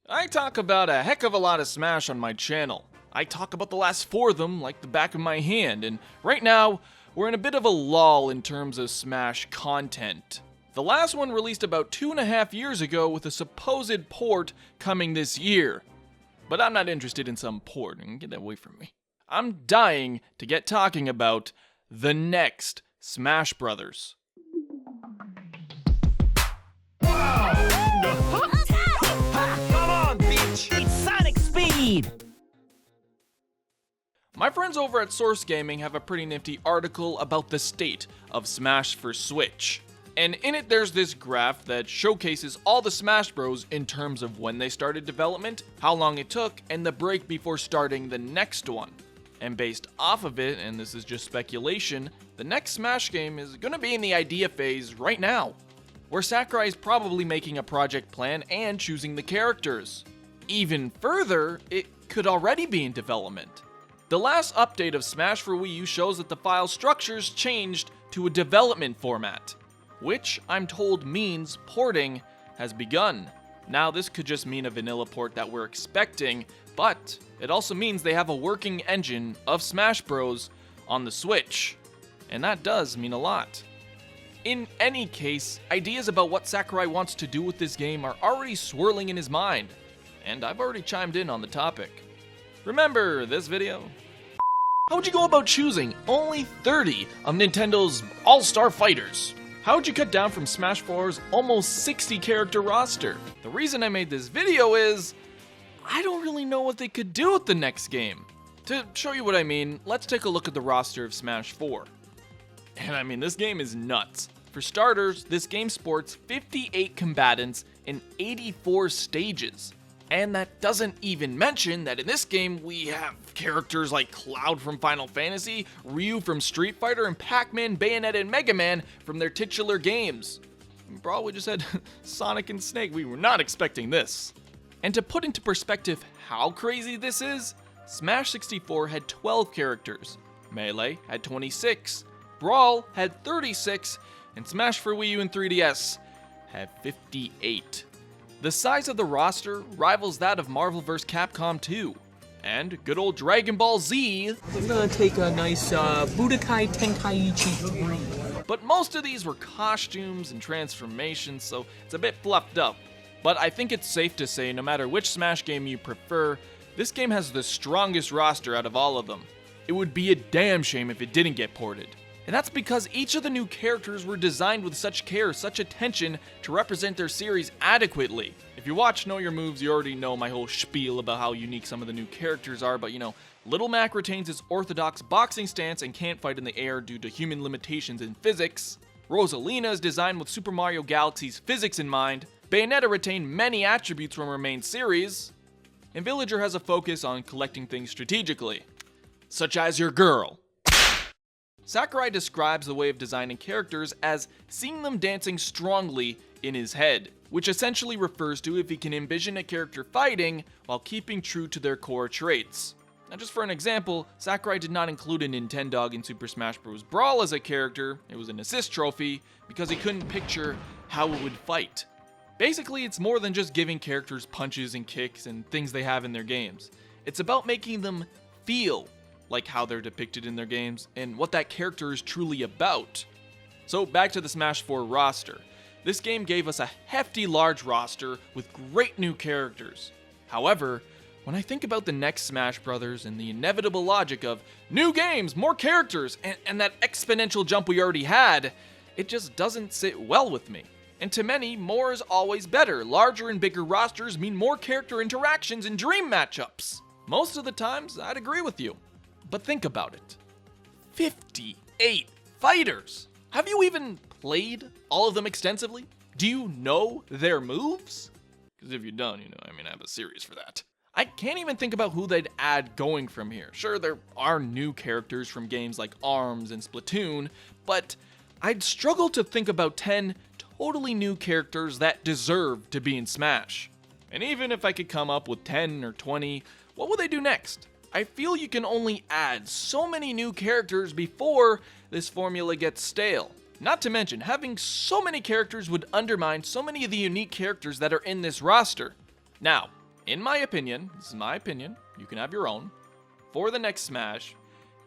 I talk about a heck of a lot of Smash on my channel. I talk about the last 4 of them like the back of my hand, and right now, we're in a bit of a lull in terms of Smash content. The last one released about 2.5 years ago with a supposed port coming this year. But I'm not interested in some port, and get that away from me. I'm dying to get talking about the next Smash Brothers. It's Sonic Speed! My friends over at Source Gaming have a pretty nifty article about the state of Smash for Switch. And in it there's this graph that showcases all the Smash Bros in terms of when they started development, how long it took, and the break before starting the next one. And based off of it, and this is just speculation, the next Smash game is gonna be in the idea phase right now, where Sakurai is probably making a project plan and choosing the characters. Even further, it could already be in development. The last update of Smash for Wii U shows that the file structures changed to a development format, which I'm told means porting has begun. Now this could just mean a vanilla port that we're expecting, but it also means they have a working engine of Smash Bros on the Switch, and that does mean a lot. In any case, ideas about what Sakurai wants to do with this game are already swirling in his mind, and I've already chimed in on the topic. Remember this video? How would you go about choosing only 30 of Nintendo's All-Star Fighters? How would you cut down from Smash 4's almost 60 character roster? The reason I made this video is, I don't really know what they could do with the next game. To show you what I mean, let's take a look at the roster of Smash 4. And I mean, this game is nuts. For starters, this game sports 58 combatants in 84 stages. And that doesn't even mention that in this game we have characters like Cloud from Final Fantasy, Ryu from Street Fighter, and Pac-Man, Bayonetta, and Mega Man from their titular games. Bro, we just had Sonic and Snake. We were not expecting this. And to put into perspective how crazy this is, Smash 64 had 12 characters, Melee had 26, Brawl had 36, and Smash for Wii U and 3DS had 58. The size of the roster rivals that of Marvel vs. Capcom 2, and good old Dragon Ball Z. I'm gonna take a nice Budokai Tenkaichi 3. But most of these were costumes and transformations, so it's a bit fluffed up. But I think it's safe to say no matter which Smash game you prefer, this game has the strongest roster out of all of them. It would be a damn shame if it didn't get ported. And that's because each of the new characters were designed with such care, such attention to represent their series adequately. If you watch Know Your Moves, you already know my whole spiel about how unique some of the new characters are, but Little Mac retains its orthodox boxing stance and can't fight in the air due to human limitations in physics. Rosalina is designed with Super Mario Galaxy's physics in mind. Bayonetta retained many attributes from her main series. And Villager has a focus on collecting things strategically, such as your girl. Sakurai describes the way of designing characters as seeing them dancing strongly in his head, which essentially refers to if he can envision a character fighting while keeping true to their core traits. Now just for an example, Sakurai did not include a Nintendog in Super Smash Bros. Brawl as a character, it was an assist trophy, because he couldn't picture how it would fight. Basically, it's more than just giving characters punches and kicks and things they have in their games. It's about making them feel like how they're depicted in their games, and what that character is truly about. So back to the Smash 4 roster. This game gave us a hefty large roster with great new characters. However, when I think about the next Smash Brothers and the inevitable logic of new games, more characters, and that exponential jump we already had, it just doesn't sit well with me. And to many, more is always better. Larger and bigger rosters mean more character interactions and dream matchups. Most of the times, I'd agree with you. But think about it. 58 fighters! Have you even played all of them extensively? Do you know their moves? Because if you don't, I have a series for that. I can't even think about who they'd add going from here. Sure, there are new characters from games like ARMS and Splatoon, but I'd struggle to think about 10 totally new characters that deserve to be in Smash. And even if I could come up with 10 or 20, what would they do next? I feel you can only add so many new characters before this formula gets stale. Not to mention, having so many characters would undermine so many of the unique characters that are in this roster. Now, in my opinion, this is my opinion, you can have your own, for the next Smash,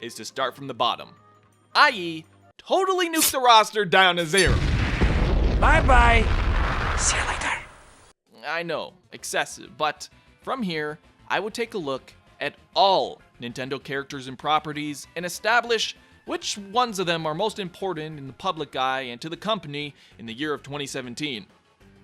is to start from the bottom. I.e., totally nuke the roster down to 0. Bye-bye. See you later. I know, excessive, but from here, I would take a look at all Nintendo characters and properties and establish which ones of them are most important in the public eye and to the company in the year of 2017.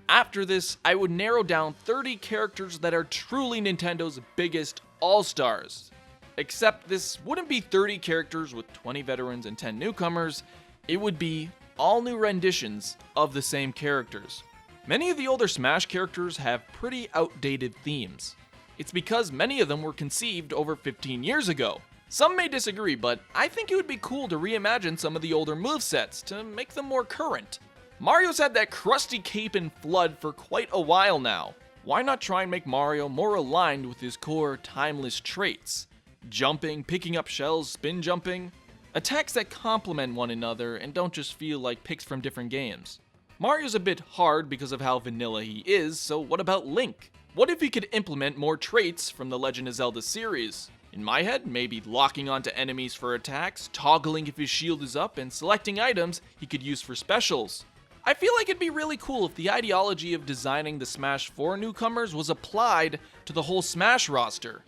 After this, I would narrow down 30 characters that are truly Nintendo's biggest all-stars. Except this wouldn't be 30 characters with 20 veterans and 10 newcomers, it would be all new renditions of the same characters. Many of the older Smash characters have pretty outdated themes. It's because many of them were conceived over 15 years ago. Some may disagree, but I think it would be cool to reimagine some of the older movesets to make them more current. Mario's had that crusty cape and FLUDD for quite a while now. Why not try and make Mario more aligned with his core timeless traits? Jumping, picking up shells, spin jumping. Attacks that complement one another and don't just feel like picks from different games. Mario's a bit hard because of how vanilla he is, so what about Link? What if he could implement more traits from the Legend of Zelda series? In my head, maybe locking onto enemies for attacks, toggling if his shield is up, and selecting items he could use for specials. I feel like it'd be really cool if the ideology of designing the Smash 4 newcomers was applied to the whole Smash roster.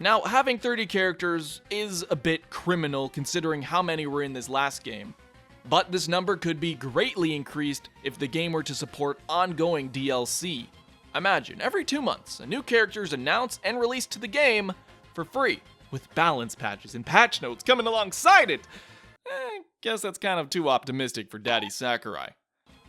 Now, having 30 characters is a bit criminal considering how many were in this last game, but this number could be greatly increased if the game were to support ongoing DLC. Imagine, every 2 months, a new character is announced and released to the game for free, with balance patches and patch notes coming alongside it. Guess that's kind of too optimistic for Daddy Sakurai.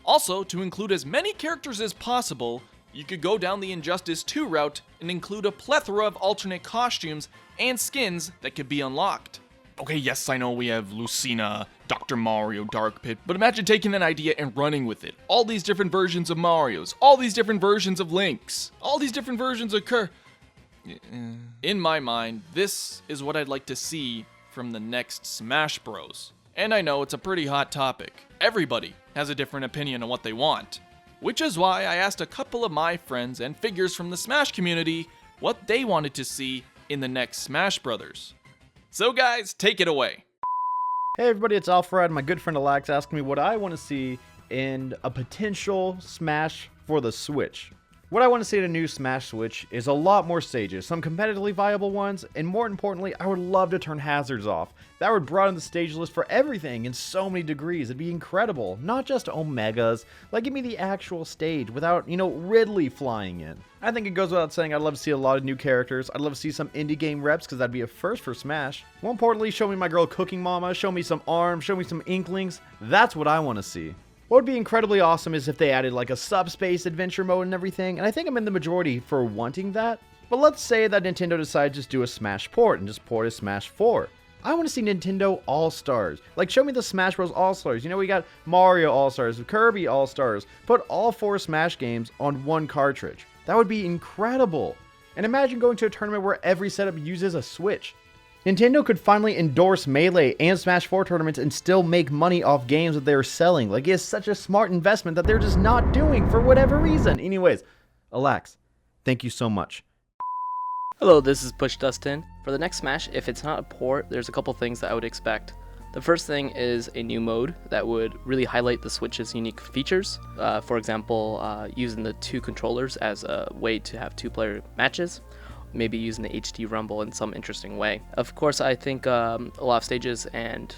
Also, to include as many characters as possible, you could go down the Injustice 2 route and include a plethora of alternate costumes and skins that could be unlocked. Okay, yes, I know we have Lucina, Dr. Mario, Dark Pit, but imagine taking that idea and running with it. All these different versions of Marios, all these different versions of Links, all these different versions of In my mind, this is what I'd like to see from the next Smash Bros. And I know it's a pretty hot topic. Everybody has a different opinion on what they want. Which is why I asked a couple of my friends and figures from the Smash community what they wanted to see in the next Smash Brothers. So guys, take it away. Hey everybody, it's Alpharad. My good friend Alex asking me what I want to see in a potential Smash for the Switch. What I want to see in a new Smash Switch is a lot more stages, some competitively viable ones, and more importantly, I would love to turn hazards off. That would broaden the stage list for everything in so many degrees. It'd be incredible. Not just Omegas, like give me the actual stage without, Ridley flying in. I think it goes without saying I'd love to see a lot of new characters. I'd love to see some indie game reps because that'd be a first for Smash. More importantly, show me my girl Cooking Mama, show me some ARMS, show me some Inklings. That's what I want to see. What would be incredibly awesome is if they added like a subspace adventure mode and everything, and I think I'm in the majority for wanting that. But let's say that Nintendo decides to just do a Smash port and just port a Smash 4. I want to see Nintendo All-Stars. Like, show me the Smash Bros. All-Stars. We got Mario All-Stars, Kirby All-Stars. Put all 4 Smash games on one cartridge. That would be incredible. And imagine going to a tournament where every setup uses a Switch. Nintendo could finally endorse Melee and Smash 4 tournaments and still make money off games that they're selling. Like, it's such a smart investment that they're just not doing for whatever reason. Anyways, Alex, thank you so much. Hello, this is Push Dustin. For the next Smash, if it's not a port, there's a couple things that I would expect. The first thing is a new mode that would really highlight the Switch's unique features. For example, using the 2 controllers as a way to have 2-player matches. Maybe using the HD Rumble in some interesting way. Of course, I think a lot of stages and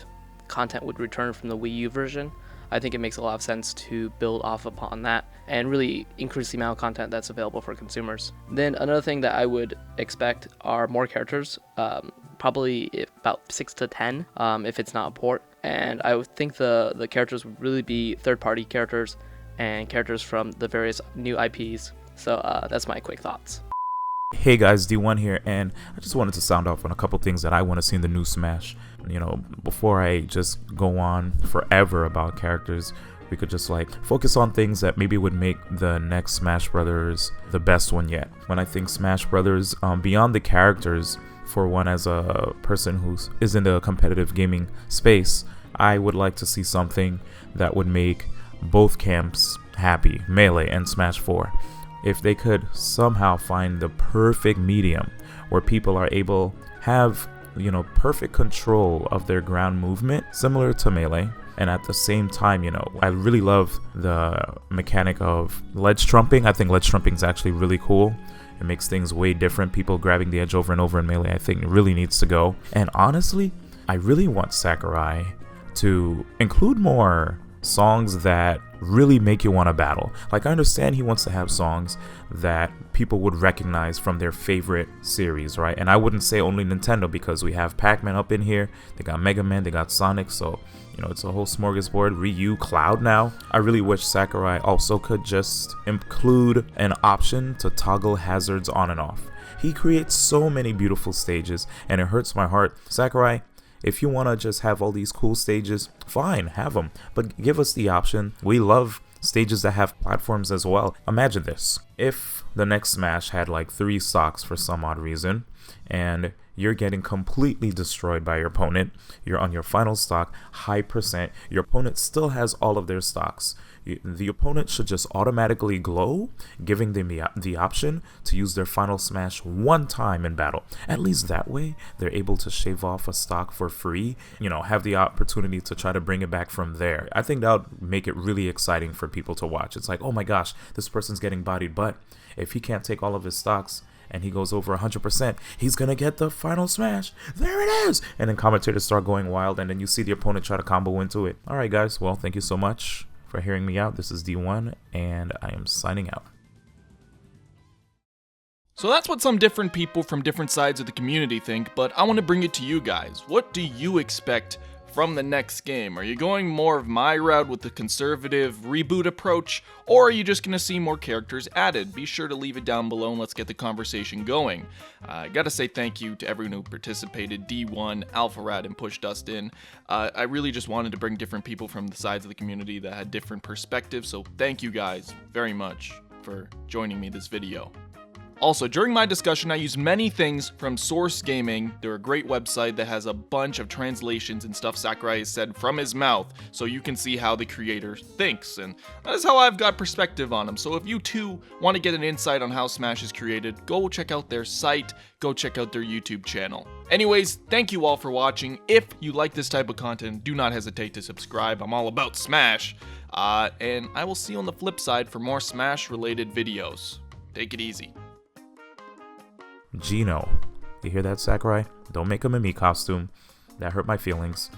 content would return from the Wii U version. I think it makes a lot of sense to build off upon that and really increase the amount of content that's available for consumers. Then another thing that I would expect are more characters, probably about 6 to 10 if it's not a port. And I would think the characters would really be third-party characters and characters from the various new IPs. So that's my quick thoughts. Hey guys, D1 here, and I just wanted to sound off on a couple things that I want to see in the new Smash. Before I just go on forever about characters, we could just focus on things that maybe would make the next Smash Brothers the best one yet. When I think Smash Brothers, beyond the characters, for one as a person who is in the competitive gaming space, I would like to see something that would make both camps happy, Melee and Smash 4. if they could somehow find the perfect medium where people are able have, you know, perfect control of their ground movement, similar to Melee, and at the same time, you know, I really love the mechanic of ledge trumping. I think ledge trumping is actually really cool. It makes things way different. People grabbing the edge over and over in Melee, I think, really needs to go. And honestly, I really want Sakurai to include more songs that really make you want to battle. Like, I understand he wants to have songs that people would recognize from their favorite series, right? And I wouldn't say only Nintendo, because we have Pac-Man up in here, they got Mega Man, they got Sonic, so, you know, it's a whole smorgasbord. Ryu, Cloud now. I really wish Sakurai also could just include an option to toggle hazards on and off. He creates so many beautiful stages, and it hurts my heart. Sakurai, if you want to just have all these cool stages, fine, have them. But give us the option. We love stages that have platforms as well. Imagine this. If the next Smash had like 3 stocks for some odd reason, and you're getting completely destroyed by your opponent, you're on your final stock, high percent, your opponent still has all of their stocks. The opponent should just automatically glow, giving them the option to use their final smash one time in battle. At least that way, they're able to shave off a stock for free, you know, have the opportunity to try to bring it back from there. I think that would make it really exciting for people to watch. It's like, oh my gosh, this person's getting bodied, but if he can't take all of his stocks, and he goes over 100%, he's gonna get the final smash. There it is! And then commentators start going wild, and then you see the opponent try to combo into it. Alright guys, well, thank you so much for hearing me out. This is D1, and I am signing out. So that's what some different people from different sides of the community think, but I want to bring it to you guys. What do you expect from the next game? Are you going more of my route with the conservative reboot approach, or are you just going to see more characters added? Be sure to leave it down below and let's get the conversation going. I gotta say thank you to everyone who participated, D1, Alpharad, and Push Dustin. I really just wanted to bring different people from the sides of the community that had different perspectives, so thank you guys very much for joining me this video. Also, during my discussion, I used many things from Source Gaming. They're a great website that has a bunch of translations and stuff Sakurai has said from his mouth, so you can see how the creator thinks, and that is how I've got perspective on him. So if you too want to get an insight on how Smash is created, go check out their site, go check out their YouTube channel. Anyways, thank you all for watching. If you like this type of content, do not hesitate to subscribe. I'm all about Smash, and I will see you on the flip side for more Smash-related videos. Take it easy. Gino. You hear that, Sakurai? Don't make him a me costume. That hurt my feelings.